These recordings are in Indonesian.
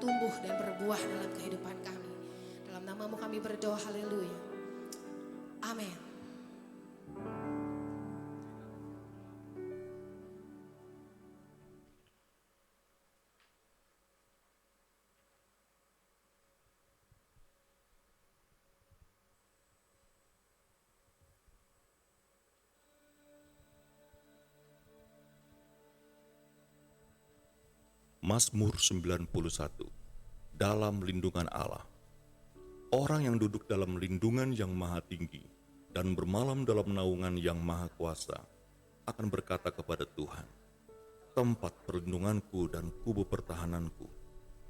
bertumbuh dan berbuah dalam kehidupan kami. Dalam nama-Mu kami berdoa, haleluya. Amin. Mazmur 91. Dalam lindungan Allah. Orang yang duduk dalam lindungan yang maha tinggi dan bermalam dalam naungan yang maha kuasa akan berkata kepada Tuhan, tempat perlindunganku dan kubu pertahananku,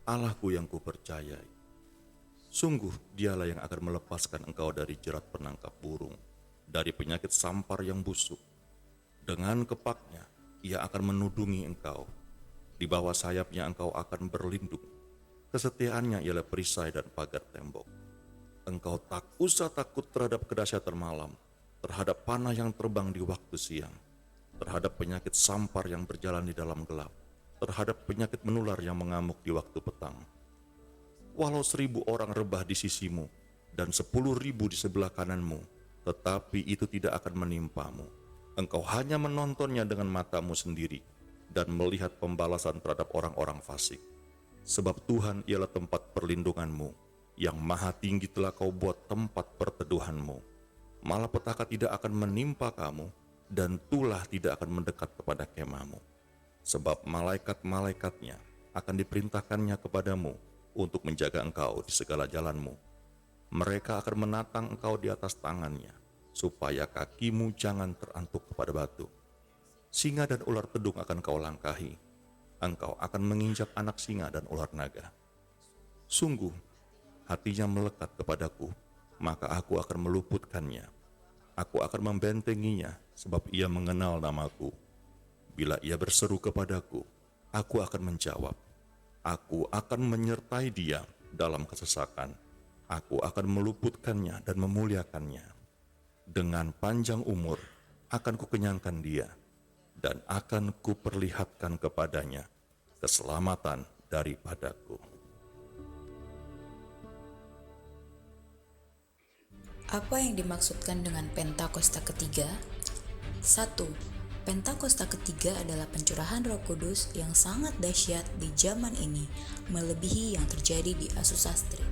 Allahku yang kupercayai. Sungguh dialah yang akan melepaskan engkau dari jerat penangkap burung, dari penyakit sampar yang busuk. Dengan kepaknya ia akan menudungi engkau. Di bawah sayapnya engkau akan berlindung. Kesetiaannya ialah perisai dan pagar tembok. Engkau tak usah takut terhadap kedahsyatan malam, terhadap panah yang terbang di waktu siang, terhadap penyakit sampar yang berjalan di dalam gelap, terhadap penyakit menular yang mengamuk di waktu petang. Walau 1.000 orang rebah di sisimu dan 10.000 di sebelah kananmu, tetapi itu tidak akan menimpamu. Engkau hanya menontonnya dengan matamu sendiri dan melihat pembalasan terhadap orang-orang fasik. Sebab Tuhan ialah tempat perlindunganmu, yang maha tinggi telah kau buat tempat perteduhanmu. Malapetaka tidak akan menimpa kamu, dan tulah tidak akan mendekat kepada kemahmu. Sebab malaikat-malaikatnya akan diperintahkannya kepadamu untuk menjaga engkau di segala jalanmu. Mereka akan menatang engkau di atas tangannya, supaya kakimu jangan terantuk kepada batu. Singa dan ular tedung akan kau langkahi. Engkau akan menginjak anak singa dan ular naga. Sungguh, hatinya melekat kepadaku, maka aku akan meluputkannya. Aku akan membentenginya, sebab ia mengenal namaku. Bila ia berseru kepadaku, aku akan menjawab. Aku akan menyertai dia dalam kesesakan. Aku akan meluputkannya dan memuliakannya. Dengan panjang umur akan kukenyangkan dia, dan akan kuperlihatkan kepadanya keselamatan daripadaku. Apa yang dimaksudkan dengan Pentakosta ketiga? 1. Pentakosta ketiga adalah pencurahan Roh Kudus yang sangat dahsyat di zaman ini, melebihi yang terjadi di Azusa Street.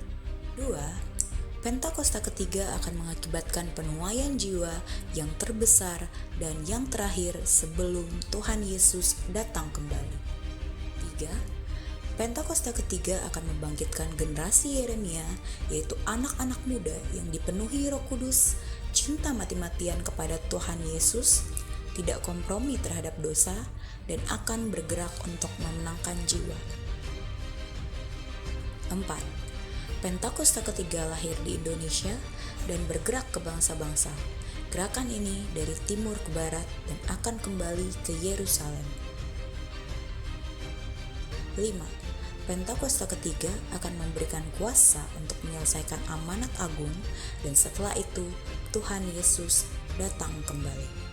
2. Pentakosta ketiga akan mengakibatkan penuaian jiwa yang terbesar dan yang terakhir sebelum Tuhan Yesus datang kembali. 3. Pentakosta ketiga akan membangkitkan generasi Yeremia, yaitu anak-anak muda yang dipenuhi Roh Kudus, cinta mati-matian kepada Tuhan Yesus, tidak kompromi terhadap dosa, dan akan bergerak untuk memenangkan jiwa. 4. Pentakosta ketiga lahir di Indonesia dan bergerak ke bangsa-bangsa. Gerakan ini dari timur ke barat dan akan kembali ke Yerusalem. 5. Pentakosta ketiga akan memberikan kuasa untuk menyelesaikan amanat agung, dan setelah itu Tuhan Yesus datang kembali.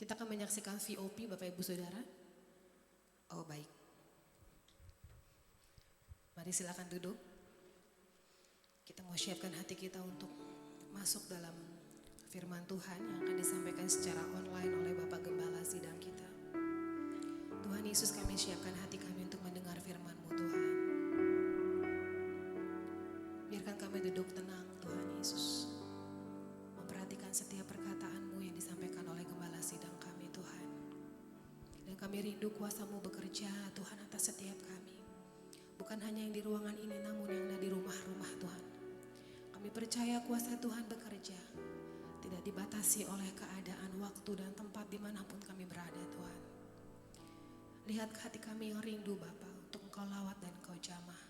Kita akan menyaksikan VOP Bapak Ibu Saudara. Oh baik. Mari silakan duduk. Kita mau siapkan hati kita untuk masuk dalam firman Tuhan yang akan disampaikan secara online oleh Bapak Gembala sidang kita. Tuhan Yesus, kami siapkan hati kami untuk mendengar firman-Mu Tuhan. Biarkan kami duduk tenang Tuhan Yesus, memperhatikan setiap perkataan-Mu yang disampaikan oleh Gembala sidang kami Tuhan. Dan kami rindu kuasa-Mu bekerja Tuhan atas setiap kami. Bukan hanya yang di ruangan ini, namun yang ada di rumah-rumah Tuhan. Kami percaya kuasa Tuhan bekerja, tidak dibatasi oleh keadaan, waktu, dan tempat dimanapun kami berada Tuhan. Lihat hati kami yang rindu Bapa untuk Engkau lawat dan Engkau jamah.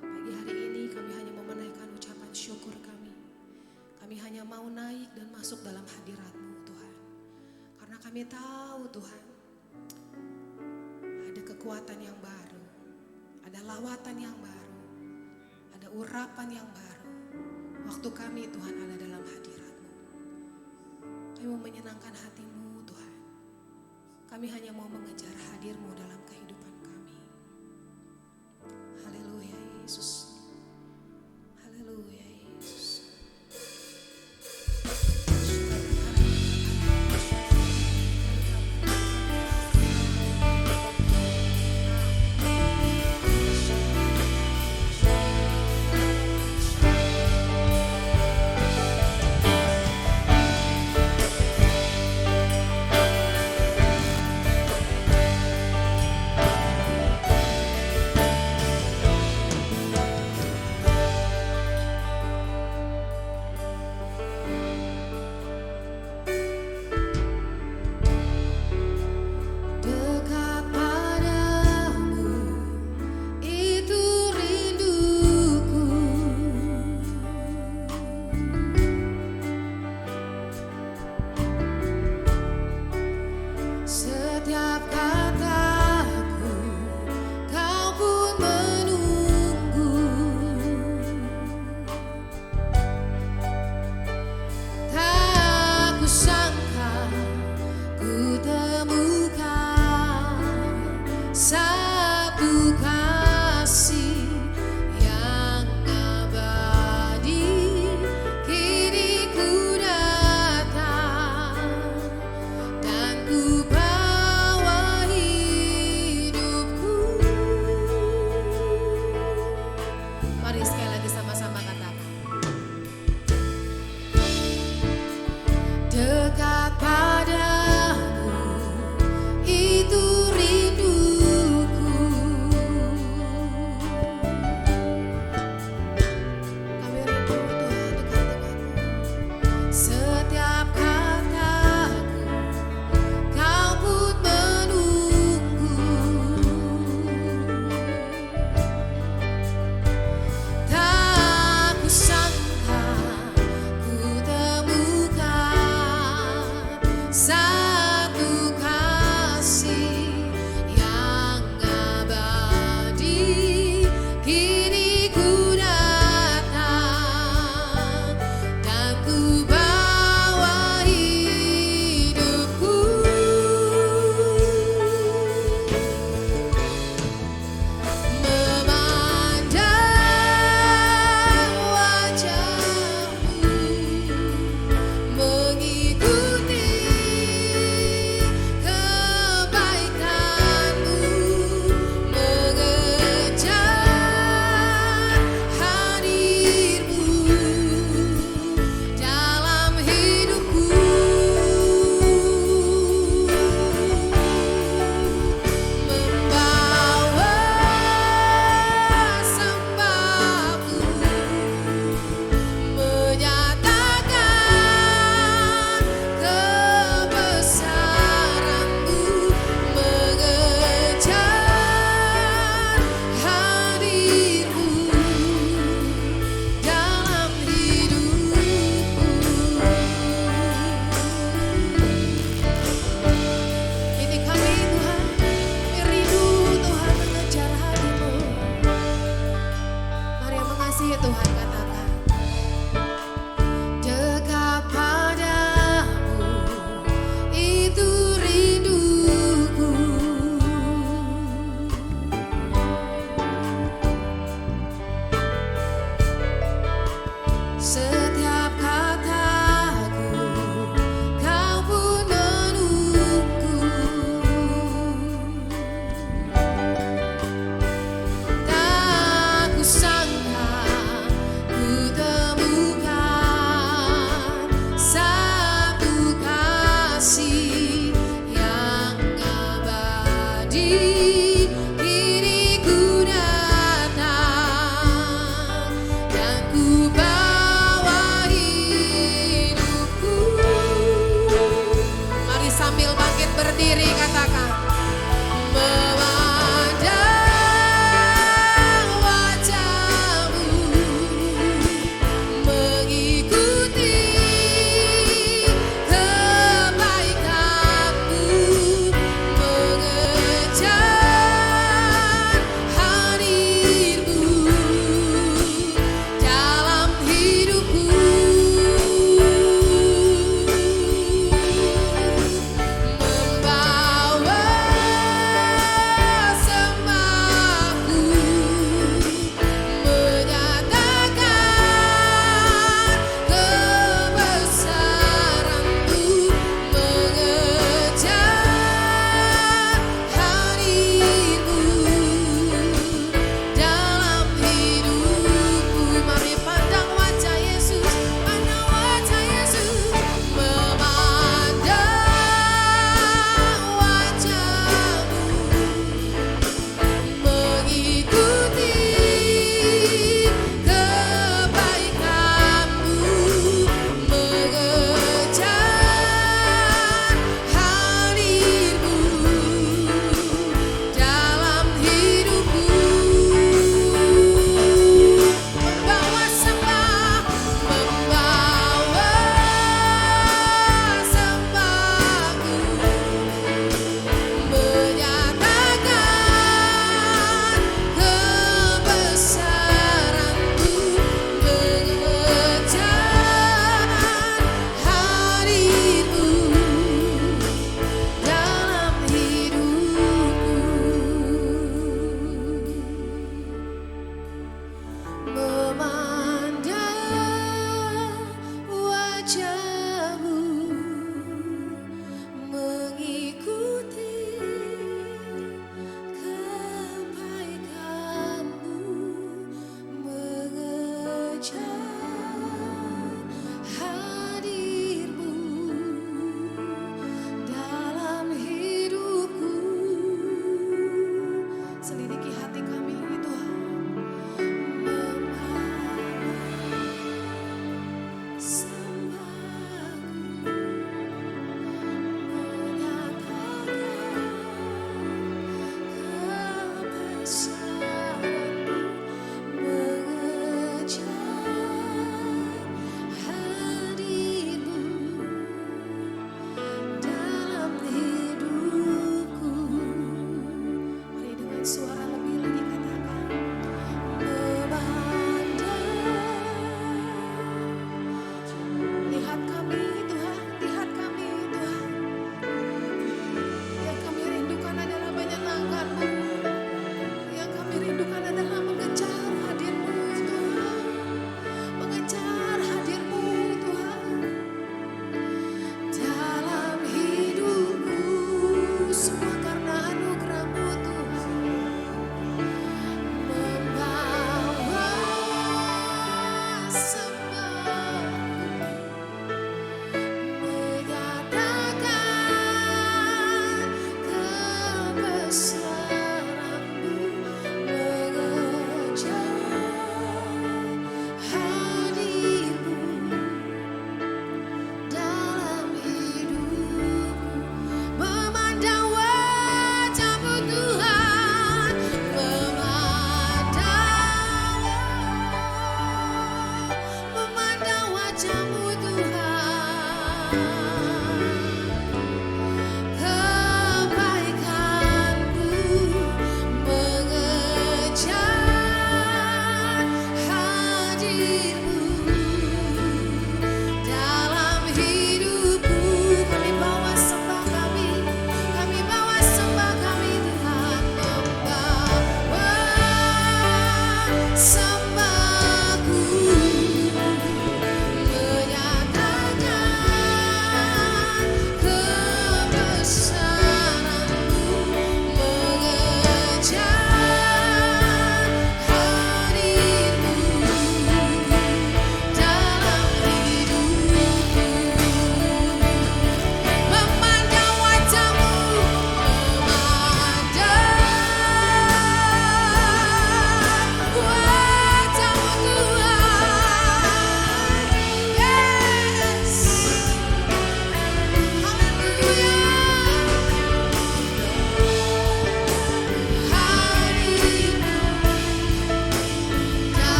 Pagi hari ini kami hanya mau menaikkan ucapan syukur kami. Kami hanya mau naik dan masuk dalam hadirat-Mu Tuhan. Karena kami tahu Tuhan, ada kekuatan yang baru, ada lawatan yang baru, ada urapan yang baru, Waktu kami Tuhan ada dalam hadirat-Mu. Kami mau menyenangkan hati-Mu Tuhan. Kami hanya mau mengejar hadir-Mu dalam kehidupan kami. Haleluya Yesus. Haleluya Yesus.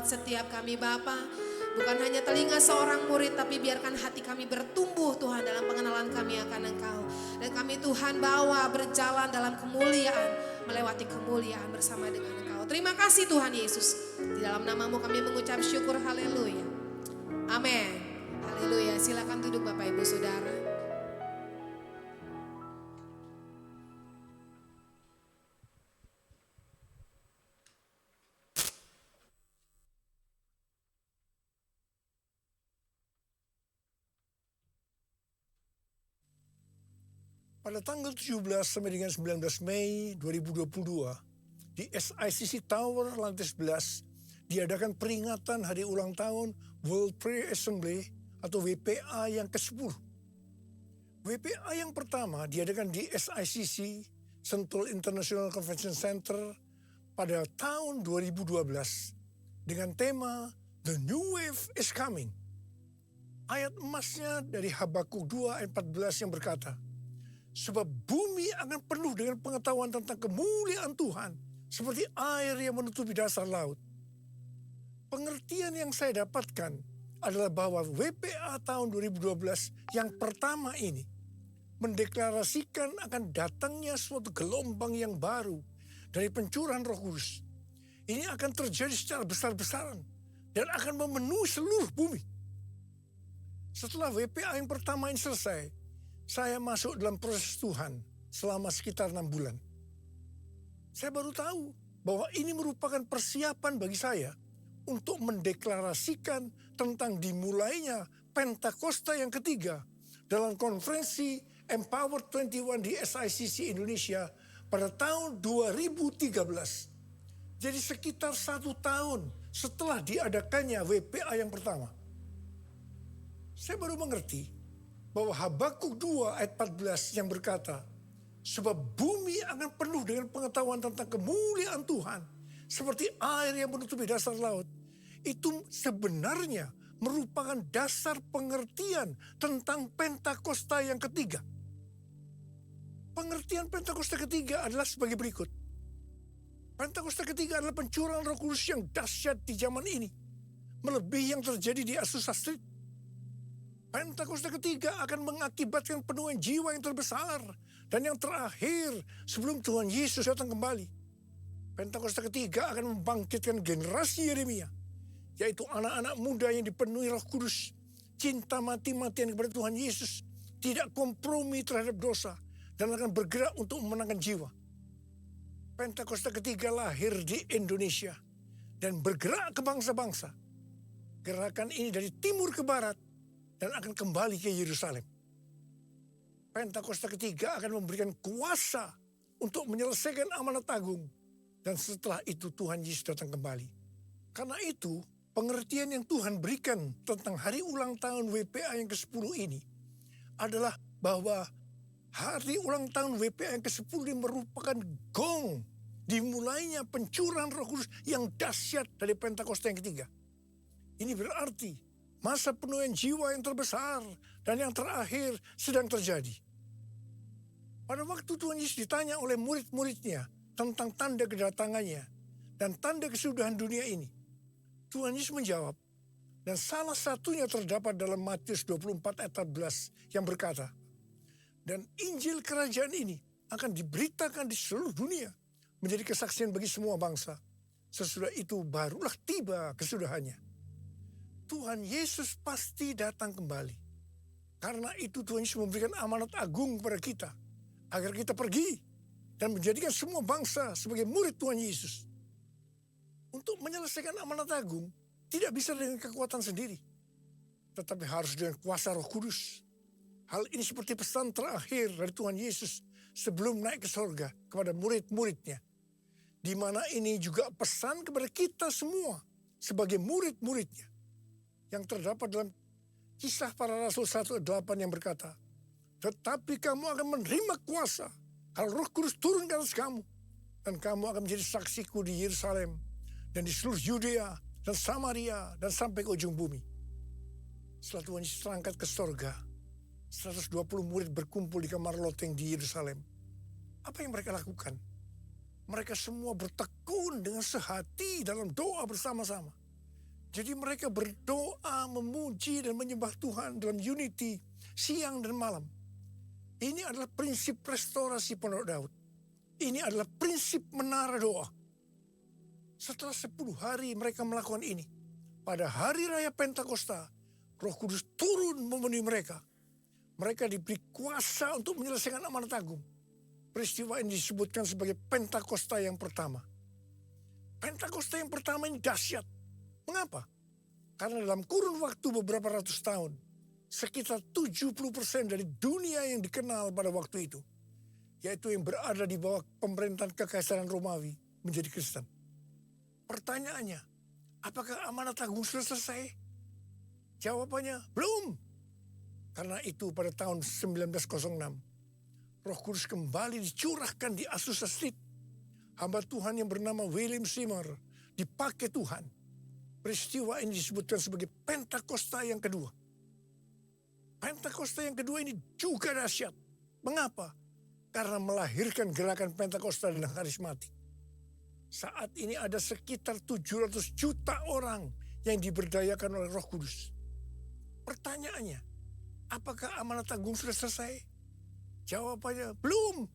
Setiap kami Bapa, bukan hanya telinga seorang murid, tapi biarkan hati kami bertumbuh Tuhan dalam pengenalan kami akan Engkau. Dan kami Tuhan bawa berjalan dalam kemuliaan, melewati kemuliaan bersama dengan Engkau. Terima kasih Tuhan Yesus. Di dalam namamu kami mengucap syukur, haleluya. Amin. Haleluya. Silakan duduk Bapak Ibu Saudara. Pada tanggal 17 sampai dengan 19 Mei 2022, di SICC Tower lantai 11, diadakan peringatan hari ulang tahun World Prayer Assembly atau WPA yang ke-10. WPA yang pertama diadakan di SICC, Sentul International Convention Center, pada tahun 2012 dengan tema The New Wave is Coming. Ayat emasnya dari Habakuk 2 ayat 14 yang berkata, sebab bumi akan penuh dengan pengetahuan tentang kemuliaan Tuhan, seperti air yang menutupi dasar laut. Pengertian yang saya dapatkan adalah bahwa WPA tahun 2012 yang pertama ini mendeklarasikan akan datangnya suatu gelombang yang baru dari pencurahan Roh Kudus. Ini akan terjadi secara besar-besaran dan akan memenuhi seluruh bumi. Setelah WPA yang pertama ini selesai, saya masuk dalam proses Tuhan selama sekitar 6 bulan. Saya baru tahu bahwa ini merupakan persiapan bagi saya untuk mendeklarasikan tentang dimulainya Pentakosta yang ketiga dalam konferensi Empower 21 di SICC Indonesia pada tahun 2013. Jadi sekitar 1 tahun setelah diadakannya WPA yang pertama. Saya baru mengerti bahwa Habakuk 2 ayat 14 yang berkata, sebab bumi akan penuh dengan pengetahuan tentang kemuliaan Tuhan, seperti air yang menutupi dasar laut. Itu sebenarnya merupakan dasar pengertian tentang Pentakosta yang ketiga. Pengertian Pentakosta ketiga adalah sebagai berikut. Pentakosta ketiga adalah pencurahan Roh Kudus yang dahsyat di zaman ini, melebihi yang terjadi di Azusa Street. Pentakosta ketiga akan mengakibatkan penuhan jiwa yang terbesar dan yang terakhir sebelum Tuhan Yesus datang kembali. Pentakosta ketiga akan membangkitkan generasi Yeremia, yaitu anak-anak muda yang dipenuhi Roh Kudus, cinta mati-matian kepada Tuhan Yesus, tidak kompromi terhadap dosa, dan akan bergerak untuk memenangkan jiwa. Pentakosta ketiga lahir di Indonesia dan bergerak ke bangsa-bangsa. Gerakan ini dari timur ke barat dan akan kembali ke Yerusalem. Pentakosta ketiga akan memberikan kuasa untuk menyelesaikan amanat agung. Dan setelah itu Tuhan Yesus datang kembali. Karena itu pengertian yang Tuhan berikan tentang hari ulang tahun WPA yang ke-10 ini adalah bahwa Hari ulang tahun WPA yang ke-10 ini merupakan gong dimulainya pencurahan Roh Kudus yang dahsyat dari Pentakosta yang ketiga. Ini berarti masa penuaian jiwa yang terbesar dan yang terakhir sedang terjadi. Pada waktu Tuhan Yesus ditanya oleh murid-muridnya tentang tanda kedatangannya dan tanda kesudahan dunia ini, Tuhan Yesus menjawab, dan salah satunya terdapat dalam Matius 24 ayat 14 yang berkata, dan Injil kerajaan ini akan diberitakan di seluruh dunia menjadi kesaksian bagi semua bangsa. Sesudah itu barulah tiba kesudahannya. Tuhan Yesus pasti datang kembali. Karena itu Tuhan Yesus memberikan amanat agung kepada kita, agar kita pergi dan menjadikan semua bangsa sebagai murid Tuhan Yesus. Untuk menyelesaikan amanat agung, tidak bisa dengan kekuatan sendiri, tetapi harus dengan kuasa Roh Kudus. Hal ini seperti pesan terakhir dari Tuhan Yesus sebelum naik ke sorga kepada murid-muridnya. Di mana ini juga pesan kepada kita semua sebagai murid-muridnya. Yang terdapat dalam Kisah Para Rasul 1:8 yang berkata, tetapi kamu akan menerima kuasa kalau Roh Kudus turun ke atas kamu. Dan kamu akan menjadi saksiku di Yerusalem dan di seluruh Yudea dan Samaria dan sampai ke ujung bumi. Setelah Tuhan Yesus terangkat ke sorga, 120 murid berkumpul di kamar loteng di Yerusalem. Apa yang mereka lakukan? Mereka semua bertekun dengan sehati dalam doa bersama-sama. Jadi mereka berdoa, memuji dan menyembah Tuhan dalam unity siang dan malam. Ini adalah prinsip restorasi Pondok Daud. Ini adalah prinsip menara doa. Setelah 10 hari mereka melakukan ini, pada hari raya Pentakosta, Roh Kudus turun memenuhi mereka. Mereka diberi kuasa untuk menyelesaikan amanat agung. Peristiwa ini disebutkan sebagai Pentakosta yang pertama. Pentakosta yang pertama ini dahsyat. Mengapa? Karena dalam kurun waktu beberapa ratus tahun, sekitar 70% dari dunia yang dikenal pada waktu itu, yaitu yang berada di bawah pemerintahan Kekaisaran Romawi, menjadi Kristen. Pertanyaannya, apakah amanat agung sudah selesai? Jawabannya, belum. Karena itu pada tahun 1906, Roh Kudus kembali dicurahkan di Azusa Street. Hamba Tuhan yang bernama William Seymour dipakai Tuhan. Peristiwa ini disebutkan sebagai Pentakosta yang kedua. Pentakosta yang kedua ini juga dahsyat. Mengapa? Karena melahirkan gerakan Pentakosta dan karismatik. Saat ini ada sekitar 700 juta orang yang diberdayakan oleh Roh Kudus. Pertanyaannya, apakah amanat agung sudah selesai? Jawabannya, belum.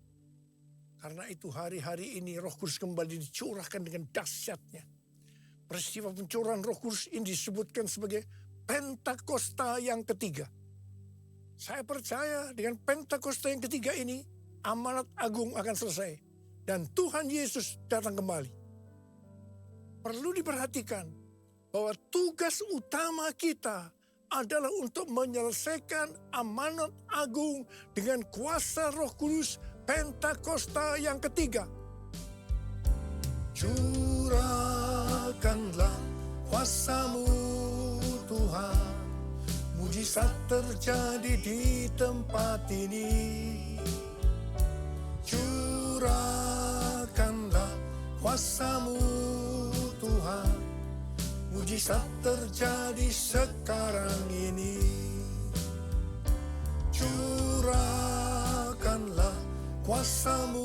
Karena itu hari-hari ini Roh Kudus kembali dicurahkan dengan dahsyatnya. Peristiwa pencurahan Roh Kudus ini disebutkan sebagai Pentakosta yang ketiga. Saya percaya dengan Pentakosta yang ketiga ini, amanat agung akan selesai. Dan Tuhan Yesus datang kembali. Perlu diperhatikan bahwa tugas utama kita adalah untuk menyelesaikan amanat agung dengan kuasa Roh Kudus Pentakosta yang ketiga. Curahkanlah kuasa-Mu Tuhan, mujizat terjadi di tempat ini. Curahkanlah kuasa-Mu Tuhan, mujizat terjadi sekarang ini. Curahkanlah kuasa-Mu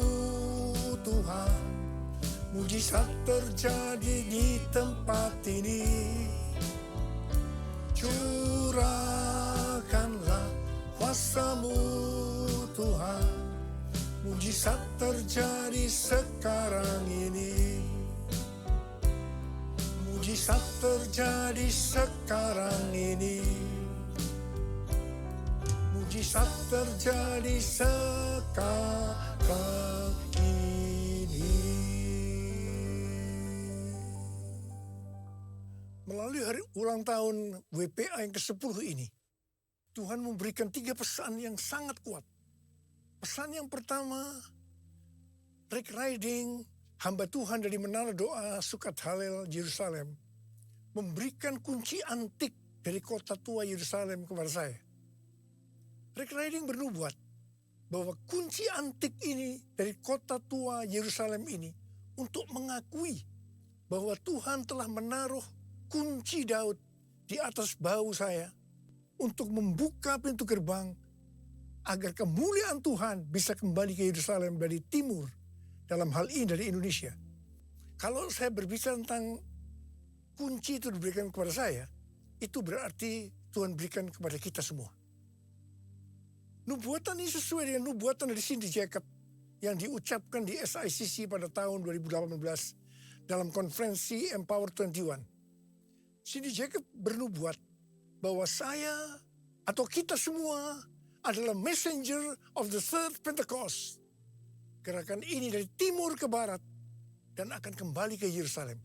Tuhan, mujizat terjadi di tempat ini. Curahkanlah kuasa-Mu Tuhan, mujizat terjadi sekarang ini. Mujizat terjadi sekarang ini. Mujizat terjadi sekarang ini. Melalui hari ulang tahun WPA yang ke-10 ini, Tuhan memberikan 3 pesan yang sangat kuat. Pesan yang pertama, Rick Riding, hamba Tuhan dari Menara Doa Sukat Halel Yerusalem, memberikan kunci antik dari kota tua Yerusalem kepada saya. Rick Riding bernubuat bahwa kunci antik ini dari kota tua Yerusalem ini untuk mengakui bahwa Tuhan telah menaruh kunci Daud di atas bahu saya untuk membuka pintu gerbang agar kemuliaan Tuhan bisa kembali ke Yerusalem dari timur, dalam hal ini dari Indonesia. Kalau saya berbicara tentang kunci itu diberikan kepada saya, itu berarti Tuhan berikan kepada kita semua. Nubuatan ini sesuai dengan nubuatan dari Cindy Jacob yang diucapkan di SICC pada tahun 2018 dalam konferensi Empower 21. Cindy Jacob bernubuat bahwa saya atau kita semua adalah messenger of the third Pentecost. Gerakan ini dari timur ke barat dan akan kembali ke Yerusalem.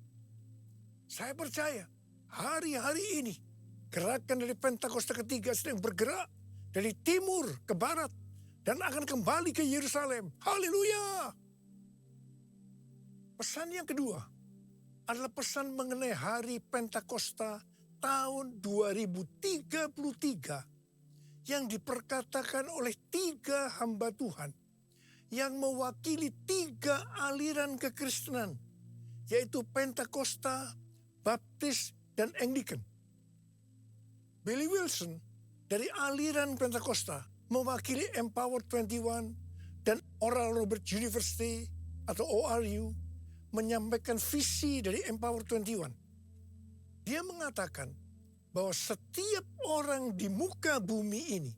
Saya percaya hari-hari ini gerakan dari Pentakosta ketiga sedang bergerak dari timur ke barat dan akan kembali ke Yerusalem. Haleluya! Pesan yang kedua adalah pesan mengenai hari Pentakosta tahun 2033 yang diperkatakan oleh 3 hamba Tuhan yang mewakili 3 aliran kekristenan, yaitu Pentakosta, Baptis, dan Anglican. Billy Wilson dari aliran Pentakosta mewakili Empower 21 dan Oral Roberts University atau ORU menyampaikan visi dari Empower 21. Dia mengatakan bahwa setiap orang di muka bumi ini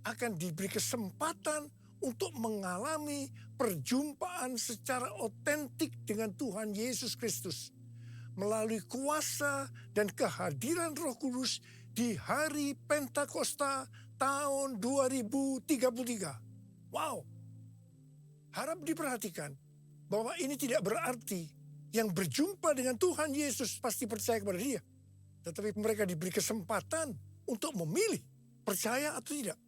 akan diberi kesempatan untuk mengalami perjumpaan secara otentik dengan Tuhan Yesus Kristus melalui kuasa dan kehadiran Roh Kudus di hari Pentakosta tahun 2033. Wow. Harap diperhatikan bahwa ini tidak berarti yang berjumpa dengan Tuhan Yesus pasti percaya kepada Dia. Tetapi mereka diberi kesempatan untuk memilih percaya atau tidak.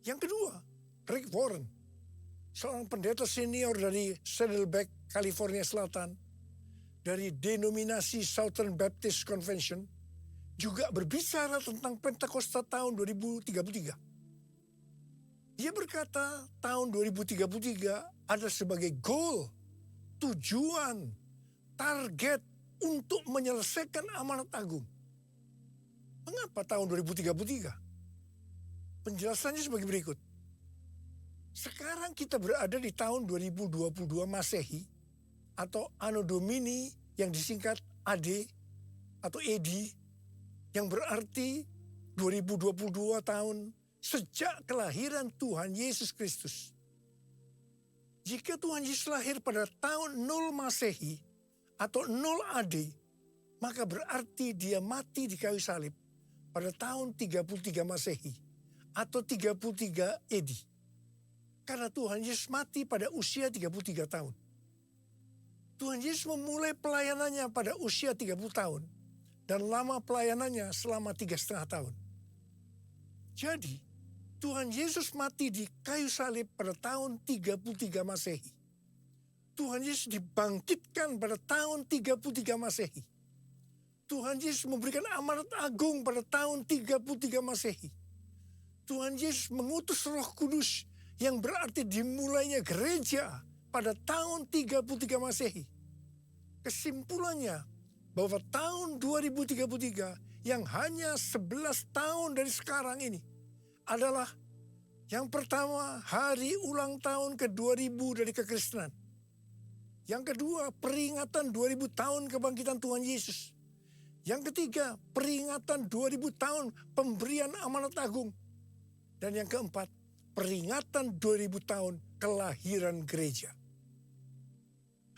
Yang kedua, Rick Warren, seorang pendeta senior dari Saddleback, California Selatan, dari denominasi Southern Baptist Convention, juga berbicara tentang Pentakosta tahun 2033. Dia berkata tahun 2033 adalah sebagai goal, tujuan, target untuk menyelesaikan amanat agung. Mengapa tahun 2033? Penjelasannya sebagai berikut. Sekarang kita berada di tahun 2022 Masehi atau Anno Domini yang disingkat AD atau AD, yang berarti 2022 tahun sejak kelahiran Tuhan Yesus Kristus. Jika Tuhan Yesus lahir pada tahun 0 Masehi atau 0 AD, maka berarti Dia mati di kayu salib pada tahun 33 Masehi atau 33 AD. Karena Tuhan Yesus mati pada usia 33 tahun. Tuhan Yesus memulai pelayanannya pada usia 30 tahun dan lama pelayanannya selama 3,5 tahun. Jadi, Tuhan Yesus mati di kayu salib pada tahun 33 Masehi. Tuhan Yesus dibangkitkan pada tahun 33 Masehi. Tuhan Yesus memberikan amanat agung pada tahun 33 Masehi. Tuhan Yesus mengutus Roh Kudus yang berarti dimulainya gereja pada tahun 33 Masehi. Kesimpulannya bahwa tahun 2033 yang hanya 11 tahun dari sekarang ini adalah yang pertama hari ulang tahun ke-2000 dari kekristenan. Yang kedua peringatan 2000 tahun kebangkitan Tuhan Yesus. Yang ketiga peringatan 2000 tahun pemberian amanat agung. Dan yang keempat peringatan 2000 tahun kelahiran gereja.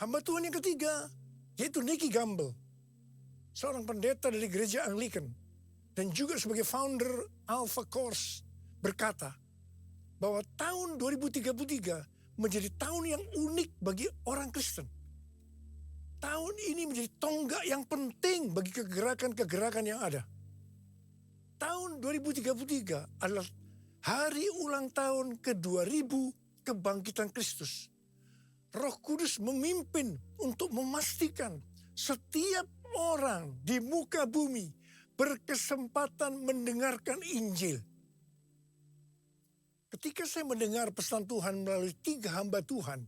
Hamba Tuhan yang ketiga yaitu Nicky Gamble, seorang pendeta dari gereja Anglican dan juga sebagai founder Alpha Course, berkata bahwa tahun 2033 menjadi tahun yang unik bagi orang Kristen. Tahun ini menjadi tonggak yang penting bagi kegerakan-kegerakan yang ada. Tahun 2033 adalah hari ulang tahun ke-2000 kebangkitan Kristus. Roh Kudus memimpin untuk memastikan setiap orang di muka bumi berkesempatan mendengarkan Injil. Ketika saya mendengar pesan Tuhan melalui 3 hamba Tuhan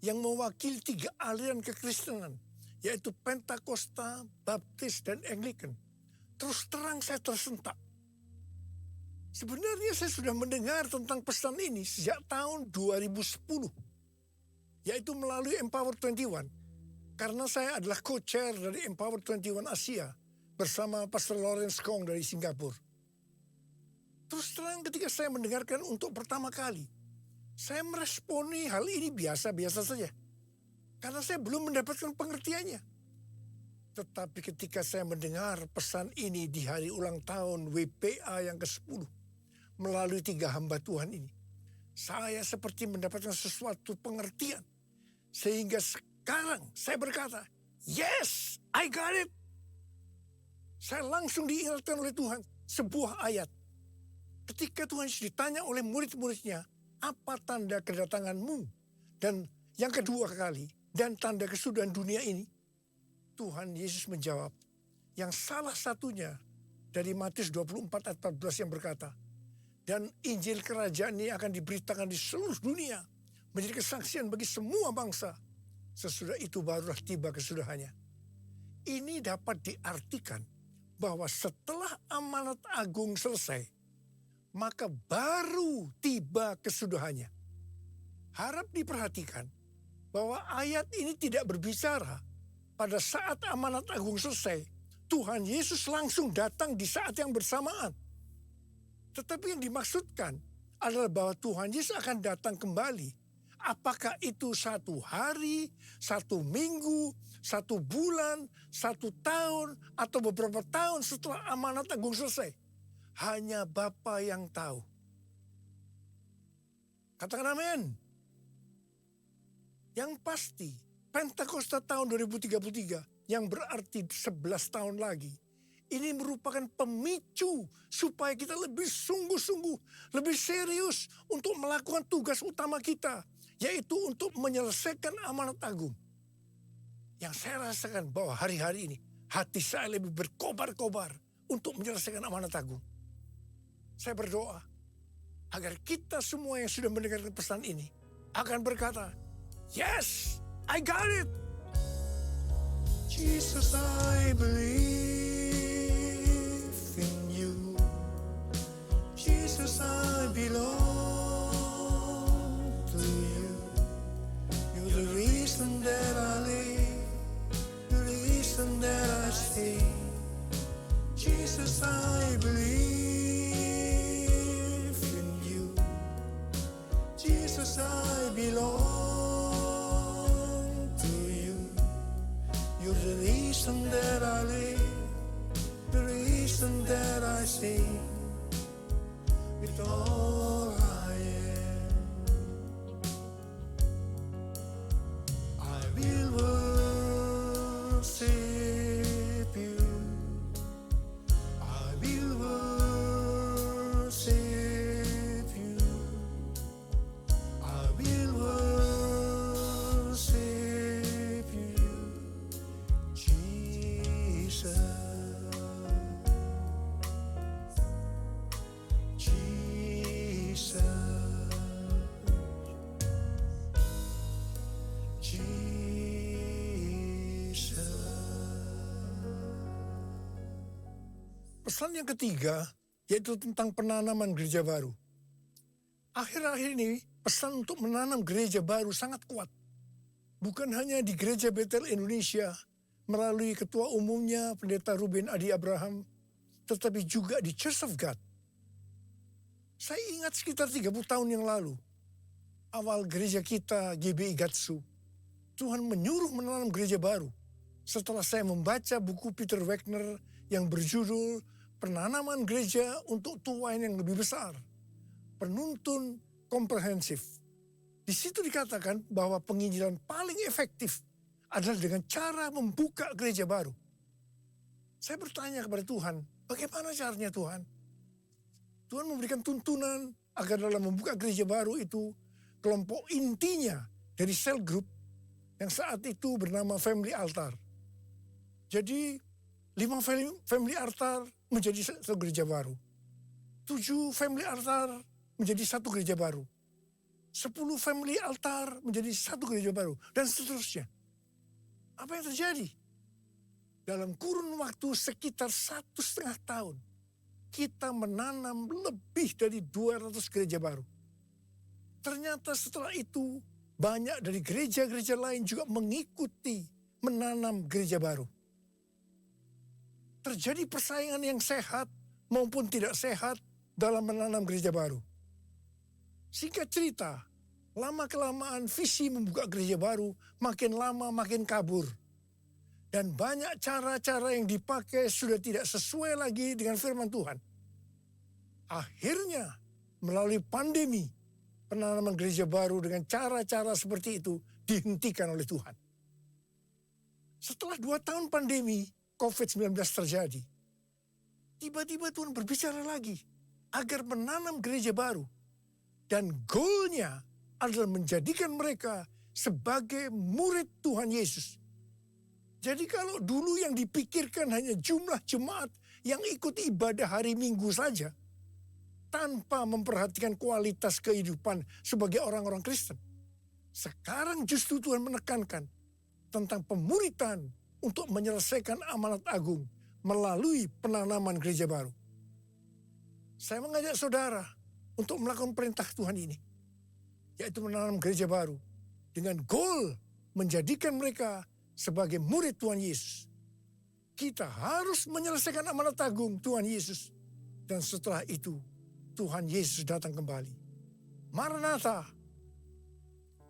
yang mewakili 3 aliran kekristenan, yaitu Pentakosta, Baptis, dan Anglican, terus terang saya tersentak. Sebenarnya saya sudah mendengar tentang pesan ini sejak tahun 2010, yaitu melalui Empower 21, karena saya adalah co-chair dari Empower 21 Asia bersama Pastor Lawrence Kong dari Singapura. Terus terang ketika saya mendengarkan untuk pertama kali, saya meresponi hal ini biasa-biasa saja. Karena saya belum mendapatkan pengertiannya. Tetapi ketika saya mendengar pesan ini di hari ulang tahun WPA yang ke-10, melalui 3 hamba Tuhan ini, saya seperti mendapatkan sesuatu pengertian. Sehingga sekarang saya berkata, yes, I got it. Saya langsung diingatkan oleh Tuhan sebuah ayat. Ketika Tuhan Yesus ditanya oleh murid-muridnya, apa tanda kedatanganmu? Dan yang kedua kali, dan tanda kesudahan dunia ini, Tuhan Yesus menjawab, yang salah satunya dari Matius 24 ayat 14 yang berkata, dan Injil kerajaan ini akan diberitakan di seluruh dunia, menjadi kesaksian bagi semua bangsa. Sesudah itu barulah tiba kesudahannya. Ini dapat diartikan bahwa setelah amanat agung selesai, maka baru tiba kesudahannya. Harap diperhatikan bahwa ayat ini tidak berbicara pada saat amanat agung selesai, Tuhan Yesus langsung datang di saat yang bersamaan. Tetapi yang dimaksudkan adalah bahwa Tuhan Yesus akan datang kembali. Apakah itu 1 hari, 1 minggu, 1 bulan, 1 tahun, atau beberapa tahun setelah amanat agung selesai? Hanya Bapa yang tahu. Katakan amin. Yang pasti, Pentakosta tahun 2033 yang berarti 11 tahun lagi, ini merupakan pemicu supaya kita lebih sungguh-sungguh, lebih serius untuk melakukan tugas utama kita, yaitu untuk menyelesaikan amanat agung. Yang saya rasakan bahwa hari-hari ini, hati saya lebih berkobar-kobar untuk menyelesaikan amanat agung. Saya berdoa agar kita semua yang sudah mendengarkan pesan ini akan berkata, yes, I got it. Jesus, I believe in you. Jesus, I belong to you. You're the reason that I live, the reason that I stay. Jesus, I believe. Jesus, I belong to you. You're the reason that I live, the reason that I sing with all I am. I will worship you. I will worship you. I will worship you, Jesus. Jesus. Jesus. Pesan yang ketiga yaitu tentang penanaman gereja baru. Akhir-akhir ini pesan untuk menanam gereja baru sangat kuat. Bukan hanya di Gereja Betel Indonesia melalui ketua umumnya Pendeta Ruben Adi Abraham, tetapi juga di Church of God. Saya ingat sekitar 30 tahun yang lalu, awal gereja kita GBI Gatsu, Tuhan menyuruh menanam gereja baru. Setelah saya membaca buku Peter Wagner yang berjudul Penanaman Gereja untuk Tuan yang Lebih Besar, penuntun komprehensif. Di situ dikatakan bahwa penginjilan paling efektif adalah dengan cara membuka gereja baru. Saya bertanya kepada Tuhan, bagaimana caranya Tuhan? Tuhan memberikan tuntunan agar dalam membuka gereja baru itu, kelompok intinya dari sel group yang saat itu bernama Family Altar. Jadi 5 family altar menjadi satu gereja baru. 7 family altar menjadi satu gereja baru. 10 family altar menjadi satu gereja baru. Dan seterusnya. Apa yang terjadi? Dalam kurun waktu sekitar 1,5 tahun, kita menanam lebih dari 200 gereja baru. Ternyata setelah itu, banyak dari gereja-gereja lain juga mengikuti menanam gereja baru. Terjadi persaingan yang sehat maupun tidak sehat dalam menanam gereja baru. Singkat cerita, lama-kelamaan visi membuka gereja baru makin lama makin kabur. Dan banyak cara-cara yang dipakai sudah tidak sesuai lagi dengan firman Tuhan. Akhirnya, melalui pandemi, penanaman gereja baru dengan cara-cara seperti itu dihentikan oleh Tuhan. Setelah 2 tahun pandemi, COVID-19 terjadi. Tiba-tiba Tuhan berbicara lagi agar menanam gereja baru. Dan goalnya adalah menjadikan mereka sebagai murid Tuhan Yesus. Jadi kalau dulu yang dipikirkan hanya jumlah jemaat yang ikut ibadah hari Minggu saja, tanpa memperhatikan kualitas kehidupan sebagai orang-orang Kristen. Sekarang justru Tuhan menekankan tentang pemuritan untuk menyelesaikan amanat agung melalui penanaman gereja baru. Saya mengajak saudara untuk melakukan perintah Tuhan ini, yaitu menanam gereja baru dengan goal menjadikan mereka sebagai murid Tuhan Yesus. Kita harus menyelesaikan amanat agung Tuhan Yesus, dan setelah itu Tuhan Yesus datang kembali. Maranatha.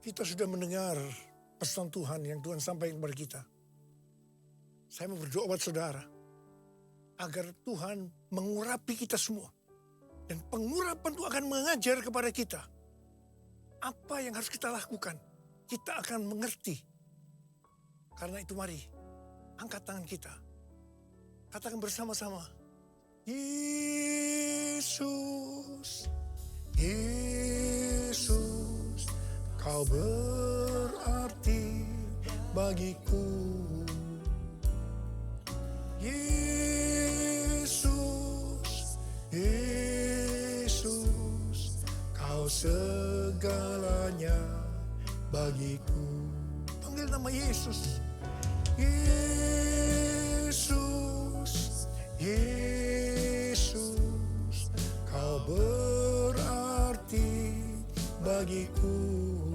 Kita sudah mendengar pesan Tuhan yang Tuhan sampaikan kepada kita. Saya mau berdoa buat saudara agar Tuhan mengurapi kita semua. Dan pengurapan itu akan mengajar kepada kita apa yang harus kita lakukan. Kita akan mengerti. Karena itu mari, angkat tangan kita. Katakan bersama-sama. Yesus, Yesus, Kau berarti bagiku. Yesus, Yesus, Kau segalanya bagiku. Panggil nama Yesus. Yesus, Yesus, Kau berarti bagiku.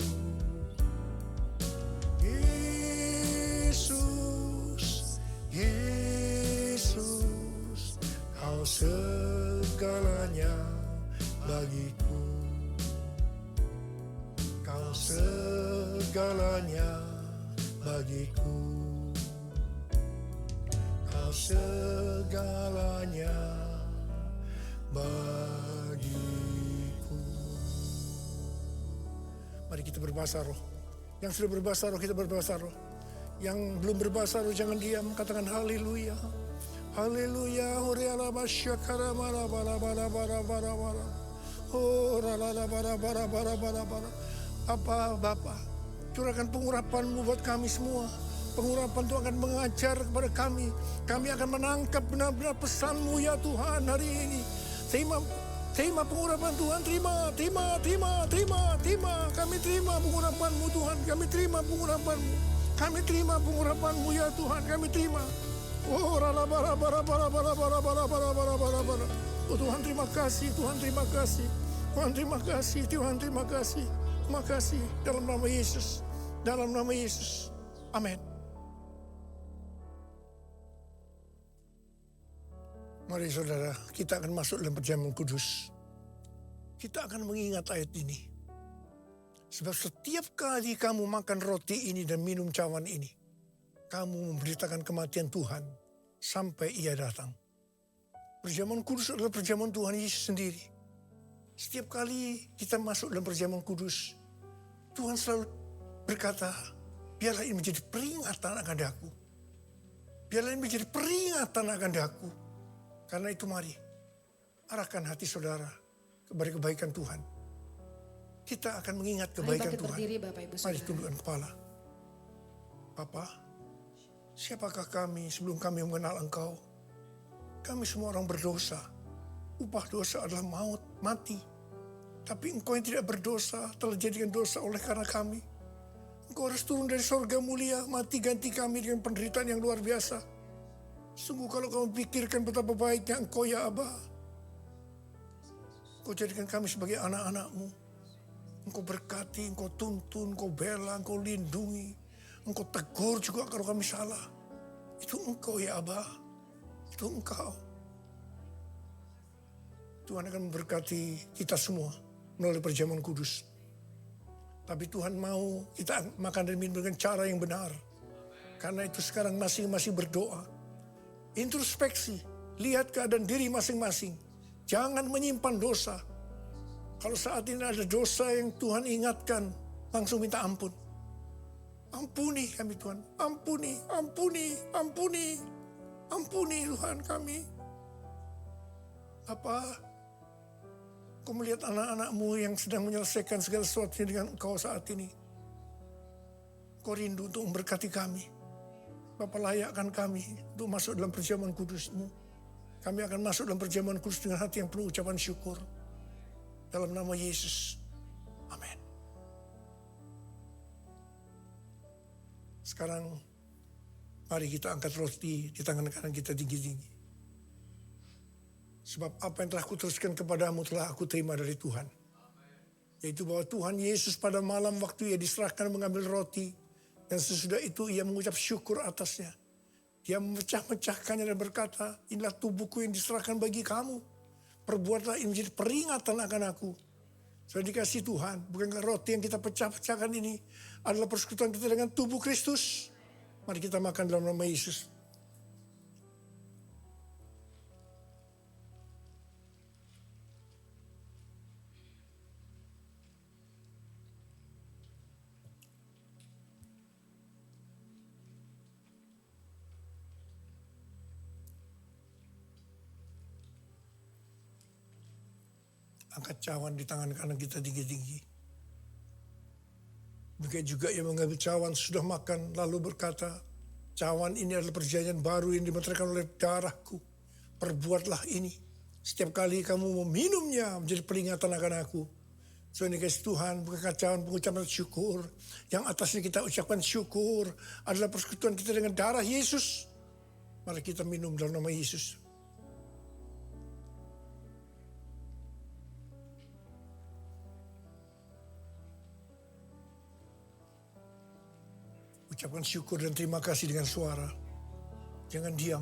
Yesus, Yesus, Kau segalanya bagiku. Kau segalanya bagiku. Kau segalanya bagiku. Mari kita berbahasa roh. Yang sudah berbahasa roh, kita berbahasa roh. Yang belum berbahasa roh, jangan diam. Katakan haleluya. Haleluya. Horiala basyakara bara bara bara bara bara bara. Oh rala bara bara bara bara bara. Bapa, curahkan pengurapan-Mu buat kami semua. Pengurapan itu akan mengajar kepada kami. Kami akan menangkap benar-benar pesan-Mu ya Tuhan hari ini. Terima pengurapan Tuhan, terima. Kami terima pengurapan-Mu Tuhan, kami terima pengurapan-Mu. Kami terima pengurapan-Mu ya Tuhan, kami terima. Oh rala bara bara bara bara bara bara bara bara bara bara. Oh Tuhan terima kasih, Tuhan terima kasih. Tuhan terima kasih, Tuhan terima kasih. Terima kasih dalam nama Yesus. Dalam nama Yesus. Amin. Mari saudara, kita akan masuk dalam perjamuan kudus. Kita akan mengingat ayat ini. Sebab setiap kali kamu makan roti ini dan minum cawan ini, kamu memberitakan kematian Tuhan sampai Ia datang. Perjamuan kudus adalah perjamuan Tuhan Yesus sendiri. Setiap kali kita masuk dalam perjamuan kudus, Tuhan selalu berkata, biarlah ini menjadi peringatan akan daku. Biarlah ini menjadi peringatan akan daku. Karena itu mari, arahkan hati saudara kepada kebaikan Tuhan. Kita akan mengingat kebaikan Tuhan. Berdiri, Bapak, Ibu, mari tundukkan kepala. Bapa, siapakah kami sebelum kami mengenal Engkau? Kami semua orang berdosa. Upah dosa adalah maut, mati. Tapi Engkau yang tidak berdosa telah jadikan dosa oleh karena kami. Engkau harus turun dari sorga mulia, mati ganti kami dengan penderitaan yang luar biasa. Sungguh kalau kamu pikirkan betapa baiknya Engkau ya Aba. Engkau jadikan kami sebagai anak-anak-Mu. Engkau berkati, Engkau tuntun, Engkau bela, Engkau lindungi. Engkau tegur juga kalau kami salah. Itu Engkau ya Aba. Itu Engkau. Tuhan akan memberkati kita semua melalui perjamuan kudus. Tapi Tuhan mau kita makan dan minum dengan cara yang benar. Karena itu sekarang masing-masing berdoa. Introspeksi, lihat keadaan diri masing-masing. Jangan menyimpan dosa. Kalau saat ini ada dosa yang Tuhan ingatkan, langsung minta ampun. Ampuni kami Tuhan, ampuni, ampuni, ampuni. Ampuni Tuhan kami. Apa? Kau melihat anak-anak-Mu yang sedang menyelesaikan segala sesuatunya dengan Engkau saat ini. Kau rindu untuk memberkati kami. Bapa, layakkan kami untuk masuk dalam perjamuan kudus-Mu. Kami akan masuk dalam perjamuan kudus dengan hati yang penuh ucapan syukur. Dalam nama Yesus. Amin. Sekarang mari kita angkat roti di tangan kanan kita tinggi-tinggi. Sebab apa yang telah kuteruskan kepadamu telah aku terima dari Tuhan. Yaitu bahwa Tuhan Yesus pada malam waktu ia diserahkan mengambil roti. Dan sesudah itu ia mengucap syukur atasnya. Dia memecah-mecahkannya dan berkata, inilah tubuhku yang diserahkan bagi kamu. Perbuatlah ini menjadi peringatan akan aku. Sudah dikasih Tuhan, bukankah roti yang kita pecah-pecahkan ini adalah persekutuan kita dengan tubuh Kristus. Mari kita makan dalam nama Yesus. Angkat cawan di tangan kanan kita tinggi-tinggi. Demikian juga yang mengambil cawan sudah makan lalu berkata, cawan ini adalah perjanjian baru yang dimeteraikan oleh darahku. Perbuatlah ini. Setiap kali kamu meminumnya menjadi peringatan akan aku. So ini kasih Tuhan, bukan cawan pengucapan syukur. Yang atasnya kita ucapkan syukur adalah persekutuan kita dengan darah Yesus. Mari kita minum dalam nama Yesus. Ucapkan syukur dan terima kasih dengan suara. Jangan diam.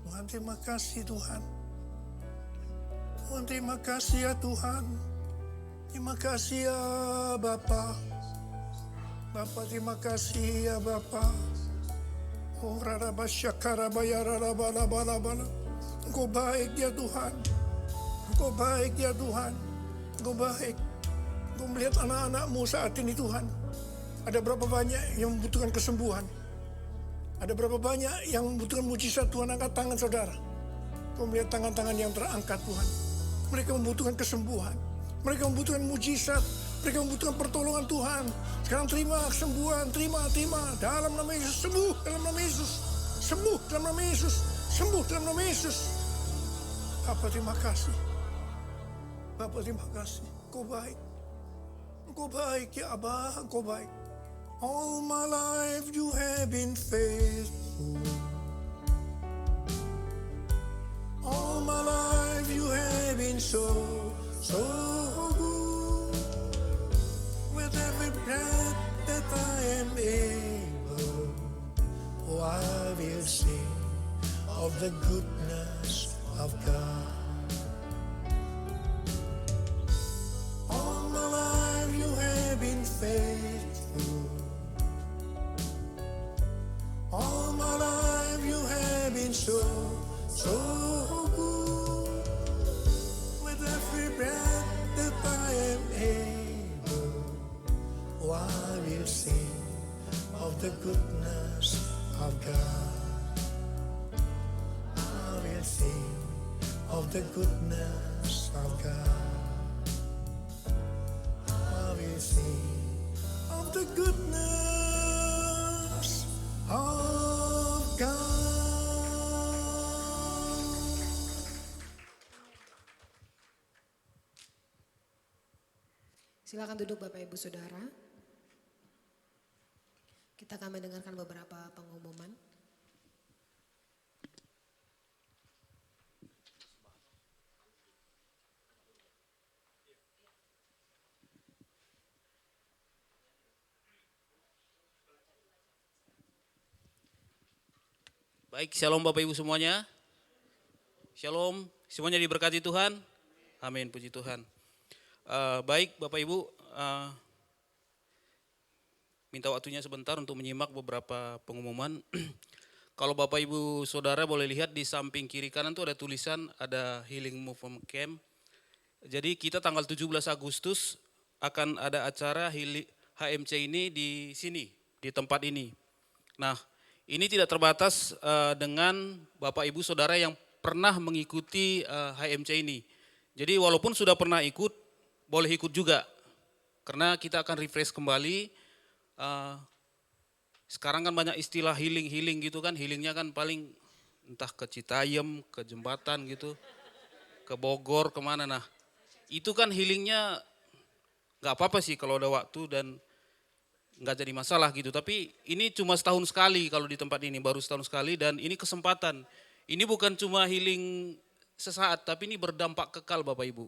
Tuhan terima kasih Tuhan. Tuhan terima kasih ya Tuhan. Terima kasih ya Bapa. Bapa terima kasih ya Bapa. Oh raraba syakara bayara bala bala bala. Engkau baik ya Tuhan. Engkau baik ya Tuhan. Engkau baik. Engkau melihat anak-anak-Mu saat ini Tuhan. Ada berapa banyak yang membutuhkan kesembuhan? Ada berapa banyak yang membutuhkan mujizat Tuhan? Angkat tangan saudara. Kau melihat tangan-tangan yang terangkat Tuhan. Mereka membutuhkan kesembuhan. Mereka membutuhkan mujizat. Mereka membutuhkan pertolongan Tuhan. Sekarang terima kesembuhan. Terima. Dalam nama Yesus. Sembuh dalam nama Yesus. Sembuh dalam nama Yesus. Sembuh dalam nama Yesus. Bapa terima kasih. Bapa terima kasih. Engkau baik. Engkau baik ya Abah. Engkau baik. All my life you have been faithful. All my life you have been so good. With every breath that I am able, oh I will sing of the goodness of God. All my life you have been faithful. All my life you have been so good. With every breath that I am able, oh, I will sing of the goodness of God. I will sing of the goodness of God. I will sing of the goodness of God. Silakan duduk Bapak Ibu Saudara. Kita akan mendengarkan beberapa pengumuman. Baik, shalom Bapak Ibu semuanya. Shalom, semuanya diberkati Tuhan. Amin, puji Tuhan. Baik Bapak Ibu, minta waktunya sebentar untuk menyimak beberapa pengumuman. Kalau Bapak Ibu Saudara boleh lihat di samping kiri kanan tuh ada tulisan, ada Healing Movement Camp. Jadi kita tanggal 17 Agustus akan ada acara HMC ini di sini, di tempat ini. Nah, ini tidak terbatas dengan Bapak Ibu Saudara yang pernah mengikuti HMC ini. Jadi walaupun sudah pernah ikut, boleh ikut juga. Karena kita akan refresh kembali. Sekarang kan banyak istilah healing gitu kan. Healingnya kan paling entah ke Citayam, ke Jembatan gitu, ke Bogor, kemana. Nah itu kan healingnya gak apa-apa sih kalau ada waktu dan nggak jadi masalah gitu. Tapi ini cuma setahun sekali kalau di tempat ini, baru setahun sekali dan ini kesempatan. Ini bukan cuma healing sesaat, tapi ini berdampak kekal Bapak Ibu.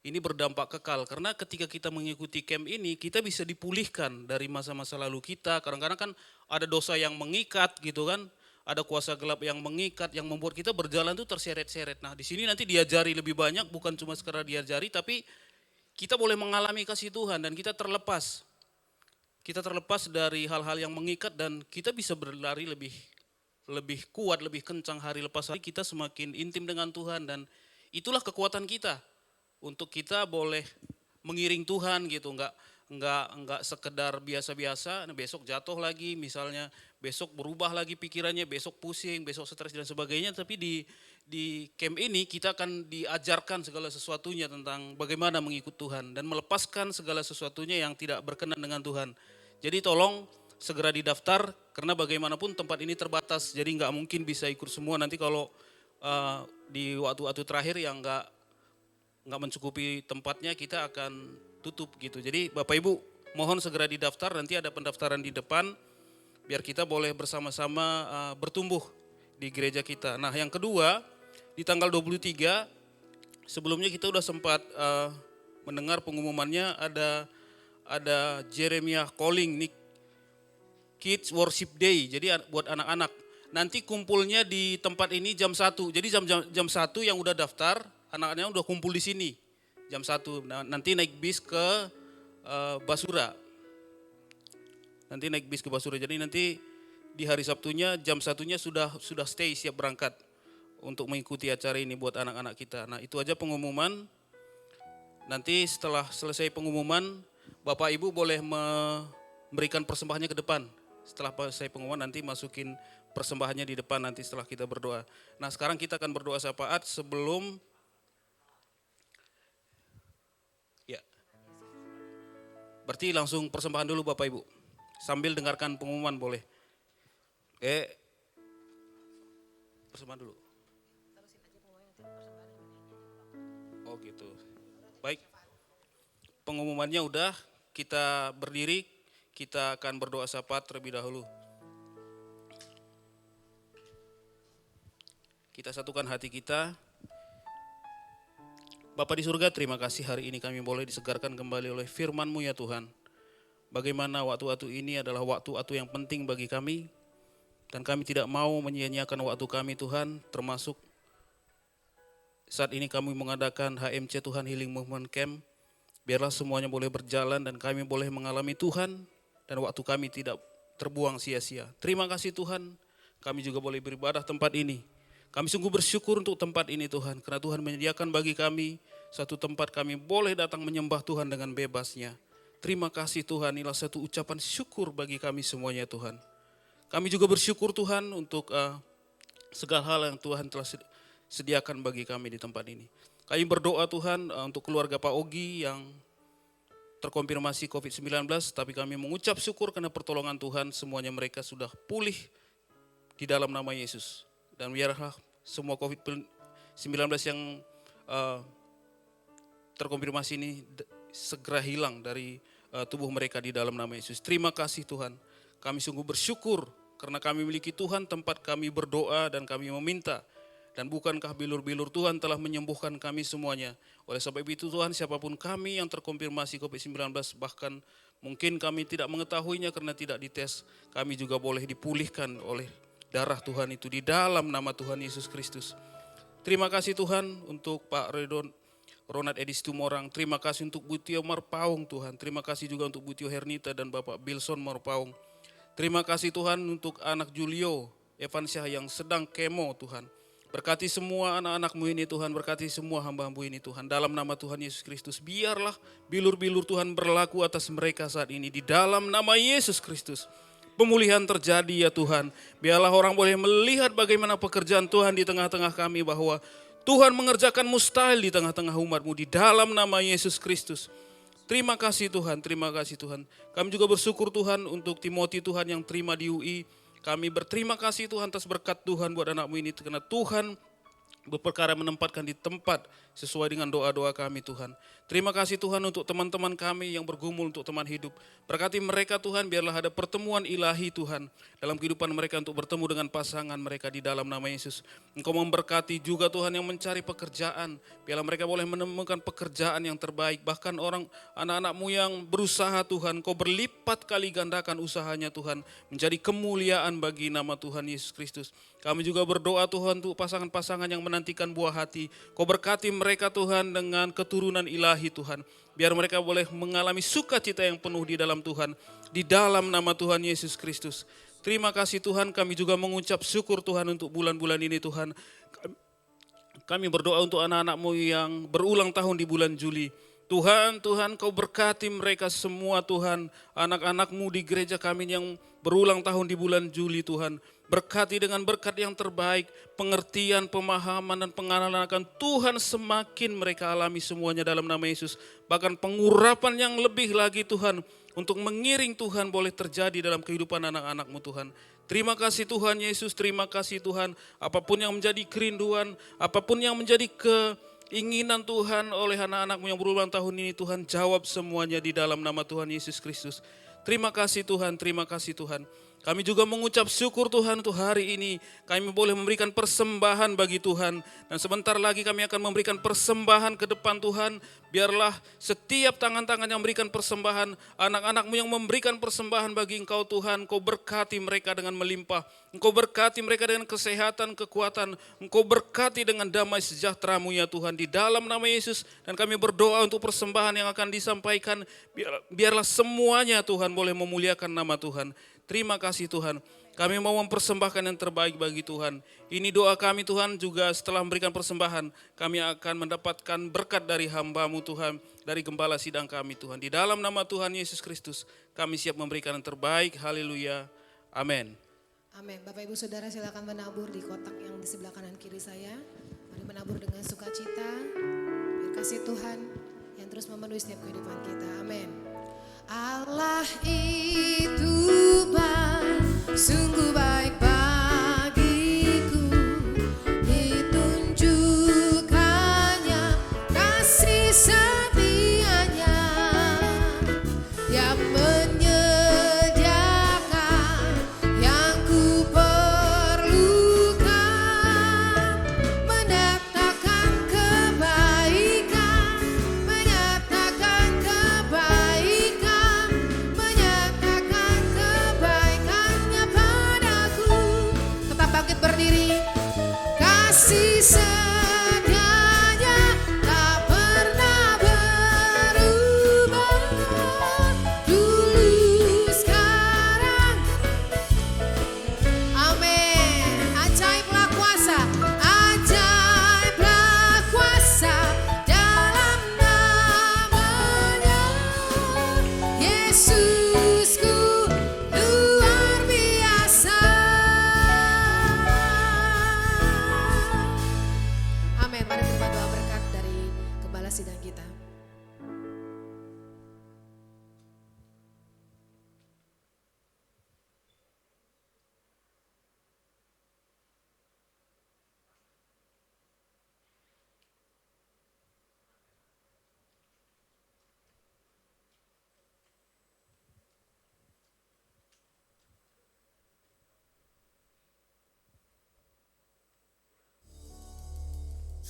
Ini berdampak kekal karena ketika kita mengikuti camp ini kita bisa dipulihkan dari masa-masa lalu kita. Kadang-kadang kan ada dosa yang mengikat gitu kan, ada kuasa gelap yang mengikat yang membuat kita berjalan tuh terseret-seret. Nah di sini nanti diajari lebih banyak, bukan cuma sekedar diajari, tapi kita boleh mengalami kasih Tuhan dan kita terlepas. Kita terlepas dari hal-hal yang mengikat dan kita bisa berlari lebih kuat, lebih kencang hari lepas hari. Kita semakin intim dengan Tuhan dan itulah kekuatan kita untuk kita boleh mengiring Tuhan gitu. Enggak sekedar biasa-biasa, nah besok jatuh lagi misalnya, besok berubah lagi pikirannya, besok pusing, besok stres dan sebagainya. Tapi di camp ini kita akan diajarkan segala sesuatunya tentang bagaimana mengikut Tuhan dan melepaskan segala sesuatunya yang tidak berkenan dengan Tuhan. Jadi tolong segera didaftar karena bagaimanapun tempat ini terbatas. Jadi nggak mungkin bisa ikut semua. Nanti kalau di waktu-waktu terakhir yang nggak mencukupi tempatnya kita akan tutup gitu. Jadi Bapak Ibu mohon segera didaftar. Nanti ada pendaftaran di depan biar kita boleh bersama-sama bertumbuh di gereja kita. Nah yang kedua di tanggal 23 sebelumnya kita udah sempat mendengar pengumumannya ada Jeremiah Calling nih, Kids Worship Day, jadi buat anak-anak. Nanti kumpulnya di tempat ini jam 1, jadi jam 1 yang udah daftar, anak-anaknya udah kumpul di sini jam 1. Nah, nanti naik bis ke Basura. Jadi nanti di hari Sabtunya jam 1-nya sudah stay siap berangkat untuk mengikuti acara ini buat anak-anak kita. Nah itu aja pengumuman. Nanti setelah selesai pengumuman Bapak Ibu boleh memberikan persembahannya ke depan. Setelah selesai pengumuman nanti masukin persembahannya di depan nanti setelah kita berdoa. Nah sekarang kita akan berdoa syafaat sebelum ya. Berarti langsung persembahan dulu Bapak Ibu. Sambil dengarkan pengumuman boleh. Persembahan dulu. Oh gitu. Baik. Pengumumannya udah, kita berdiri, kita akan berdoa syafaat terlebih dahulu. Kita satukan hati kita. Bapa di surga, terima kasih hari ini kami boleh disegarkan kembali oleh firman-Mu ya Tuhan. Bagaimana waktu-waktu ini adalah waktu-waktu yang penting bagi kami. Dan kami tidak mau menyia-nyiakan waktu kami Tuhan, termasuk saat ini kami mengadakan HMC Tuhan Healing Movement Camp. Biarlah semuanya boleh berjalan dan kami boleh mengalami Tuhan dan waktu kami tidak terbuang sia-sia. Terima kasih Tuhan, kami juga boleh beribadah tempat ini. Kami sungguh bersyukur untuk tempat ini Tuhan, karena Tuhan menyediakan bagi kami satu tempat kami boleh datang menyembah Tuhan dengan bebasnya. Terima kasih Tuhan, inilah satu ucapan syukur bagi kami semuanya Tuhan. Kami juga bersyukur Tuhan untuk segala hal yang Tuhan telah sediakan bagi kami di tempat ini. Kami berdoa Tuhan untuk keluarga Pak Ogi yang terkonfirmasi COVID-19, tapi kami mengucap syukur karena pertolongan Tuhan semuanya mereka sudah pulih di dalam nama Yesus. Dan biarlah semua COVID-19 yang terkonfirmasi ini segera hilang dari tubuh mereka di dalam nama Yesus. Terima kasih Tuhan, kami sungguh bersyukur karena kami memiliki Tuhan tempat kami berdoa dan kami meminta. Dan bukankah bilur-bilur Tuhan telah menyembuhkan kami semuanya. Oleh sebab itu Tuhan, siapapun kami yang terkonfirmasi COVID-19, bahkan mungkin kami tidak mengetahuinya karena tidak dites, kami juga boleh dipulihkan oleh darah Tuhan itu di dalam nama Tuhan Yesus Kristus. Terima kasih Tuhan untuk Pak Ronald Edis Tumorang, terima kasih untuk Bu Tio Marpaung Tuhan, terima kasih juga untuk Bu Tio Hernita dan Bapak Bilson Marpaung. Terima kasih Tuhan untuk anak Julio Evansyah yang sedang kemo Tuhan. Berkati semua anak-anak-Mu ini Tuhan, berkati semua hamba-Mu ini Tuhan. Dalam nama Tuhan Yesus Kristus, biarlah bilur-bilur Tuhan berlaku atas mereka saat ini. Di dalam nama Yesus Kristus, pemulihan terjadi ya Tuhan. Biarlah orang boleh melihat bagaimana pekerjaan Tuhan di tengah-tengah kami, bahwa Tuhan mengerjakan mustahil di tengah-tengah umat-Mu. Di dalam nama Yesus Kristus. Terima kasih Tuhan, terima kasih Tuhan. Kami juga bersyukur Tuhan untuk Timothy Tuhan yang terima di UI. Kami berterima kasih Tuhan atas berkat Tuhan buat anak-Mu ini, karena Tuhan berperkara menempatkan di tempat sesuai dengan doa-doa kami Tuhan. Terima kasih Tuhan untuk teman-teman kami yang bergumul untuk teman hidup. Berkati mereka Tuhan, biarlah ada pertemuan ilahi Tuhan dalam kehidupan mereka untuk bertemu dengan pasangan mereka di dalam nama Yesus. Engkau memberkati juga Tuhan yang mencari pekerjaan, biarlah mereka boleh menemukan pekerjaan yang terbaik. Bahkan anak-anak-Mu yang berusaha Tuhan, Kau berlipat kali gandakan usahanya Tuhan, menjadi kemuliaan bagi nama Tuhan Yesus Kristus. Kami juga berdoa Tuhan untuk pasangan-pasangan yang menantikan buah hati. Kau berkati mereka Tuhan dengan keturunan ilahi Tuhan. Biar mereka boleh mengalami sukacita yang penuh di dalam Tuhan. Di dalam nama Tuhan Yesus Kristus. Terima kasih Tuhan, kami juga mengucap syukur Tuhan untuk bulan-bulan ini Tuhan. Kami berdoa untuk anak-anak-Mu yang berulang tahun di bulan Juli. Tuhan, Kau berkati mereka semua Tuhan. Anak-anak-Mu di gereja kami yang berulang tahun di bulan Juli Tuhan. Berkati dengan berkat yang terbaik, pengertian, pemahaman, dan pengenalan akan Tuhan semakin mereka alami semuanya dalam nama Yesus. Bahkan pengurapan yang lebih lagi Tuhan, untuk mengiring Tuhan boleh terjadi dalam kehidupan anak-anak-Mu Tuhan. Terima kasih Tuhan Yesus, terima kasih Tuhan. Apapun yang menjadi kerinduan, apapun yang menjadi keinginan Tuhan oleh anak-anak-Mu yang berulang tahun ini Tuhan, jawab semuanya di dalam nama Tuhan Yesus Kristus. Terima kasih Tuhan, terima kasih Tuhan. Kami juga mengucap syukur Tuhan untuk hari ini. Kami boleh memberikan persembahan bagi Tuhan. Dan sebentar lagi kami akan memberikan persembahan ke depan Tuhan. Biarlah setiap tangan-tangan yang memberikan persembahan, anak-anak-Mu yang memberikan persembahan bagi Engkau Tuhan, Engkau berkati mereka dengan melimpah. Engkau berkati mereka dengan kesehatan, kekuatan. Engkau berkati dengan damai sejahtera-Mu ya Tuhan. Di dalam nama Yesus. Dan kami berdoa untuk persembahan yang akan disampaikan. Biarlah semuanya Tuhan boleh memuliakan nama Tuhan. Terima kasih Tuhan, kami mau mempersembahkan yang terbaik bagi Tuhan. Ini doa kami Tuhan, juga setelah memberikan persembahan, kami akan mendapatkan berkat dari hamba-Mu Tuhan, dari gembala sidang kami Tuhan. Di dalam nama Tuhan Yesus Kristus, kami siap memberikan yang terbaik. Haleluya. Amin. Amin. Bapak Ibu Saudara silakan menabur di kotak yang di sebelah kanan kiri saya. Mari menabur dengan sukacita. Biar kasih Tuhan yang terus memenuhi setiap kehidupan kita. Amin. Allah itu baik, sungguh baik bagiku, ditunjukkannya kasih setianya yang menyediakan yang ku perlukan, menyatakan kebaikan, menyatakan kebaikan, menyatakan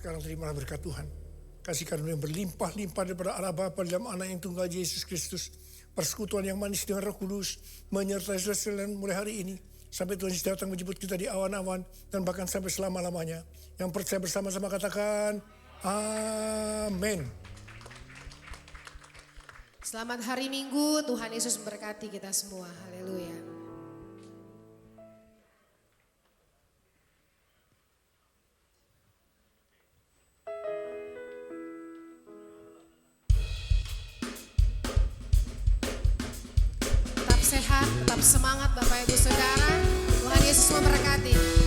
Sekarang terimalah berkat Tuhan. Kasih karunia yang berlimpah-limpah daripada Allah Bapa dalam Anak yang tunggal Yesus Kristus. Persekutuan yang manis dengan Roh Kudus menyertai saudara mulai hari ini. Sampai Tuhan Yesus datang menjemput kita di awan-awan dan bahkan sampai selama-lamanya. Yang percaya bersama-sama katakan, amin. Selamat hari Minggu, Tuhan Yesus memberkati kita semua. Haleluya. Tetap sehat, tetap semangat Bapak Ibu Saudara. Tuhan Yesus memberkati.